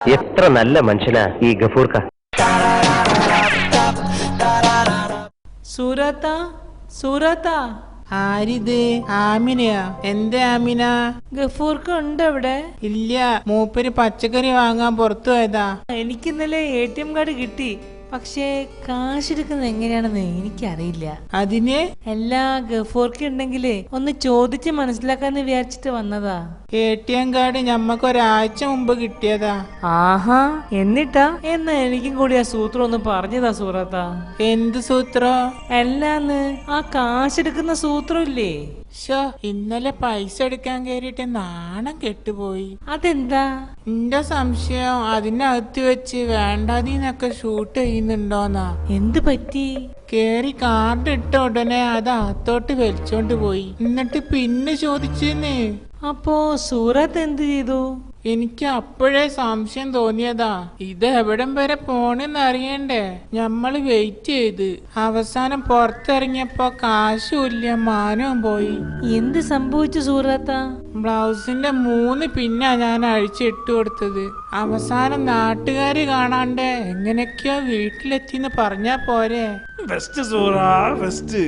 എത്ര നല്ല മനുഷ്യനാ ഈ ഗഫൂർക്ക. സൂറത്ത സൂറത്ത. ആരിത്? ആമിനയാ? എന്റെ ആമിന? ഗഫൂർക്ക് ഉണ്ട് അവിടെ? ഇല്ല, മൂപ്പര് പച്ചക്കറി വാങ്ങാൻ പുറത്തു പോയതാ. എനിക്ക് ഇന്നലെ ATM കാർഡ് കിട്ടി, പക്ഷേ കാശെടുക്കുന്നത് എങ്ങനെയാണെന്ന് എനിക്കറിയില്ല. അതിന് എല്ലാ ഗഫൂർക്ക് ഉണ്ടെങ്കിലേ ഒന്ന് ചോദിച്ച് മനസ്സിലാക്കാന്ന് വിചാരിച്ചിട്ട് വന്നതാ. ATM കാർഡ് ഞമ്മക്ക് ഒരാഴ്ച മുമ്പ് കിട്ടിയതാ. ആഹാ, എന്നിട്ടാ? എന്നാ എനിക്കും കൂടി ആ സൂത്രം ഒന്ന് പറഞ്ഞതാ സൂറത്താ. എന്ത് സൂത്രം? എല്ലാന്ന് ആ കാശെടുക്കുന്ന സൂത്രം ഇല്ലേ? ഇന്നലെ പൈസ എടുക്കാൻ കയറിയിട്ട് നാണം കെട്ടുപോയി. അതെന്താ? എന്റെ സംശയം അതിനകത്ത് വെച്ച് വേണ്ടാതീന്നൊക്കെ ഷൂട്ട് ചെയ്യുന്നുണ്ടോന്നാ. എന്ത് പറ്റി? കേറി കാർഡ് ഇട്ട ഉടനെ അത് അകത്തോട്ട് വലിച്ചോണ്ട് പോയി. എന്നിട്ട് പിന്നെ ചോദിച്ചെന്ന്. അപ്പോ സൂറത്ത് എന്ത് ചെയ്തു? എനിക്ക് അപ്പോഴേ സംശയം തോന്നിയതാ. ഇത് എവിടം വരെ പോണെന്ന് അറിയണ്ടേ. ഞമ്മള് വെയിറ്റ് ചെയ്ത് അവസാനം പുറത്തിറങ്ങിയപ്പോ കാശുമില്ല, മാനവും പോയി. എന്ത് സംഭവിച്ചു സൂറത്ത? ബ്ലൗസിന്റെ 3 പിന്നാ ഞാൻ അഴിച്ചിട്ട് കൊടുത്തത്. അവസാനം നാട്ടുകാര് കാണാണ്ട് എങ്ങനെയൊക്കെയോ വീട്ടിലെത്തിന്ന് പറഞ്ഞാ പോരെ. ബെസ്റ്റ് സൂറ, ബെസ്റ്റ്.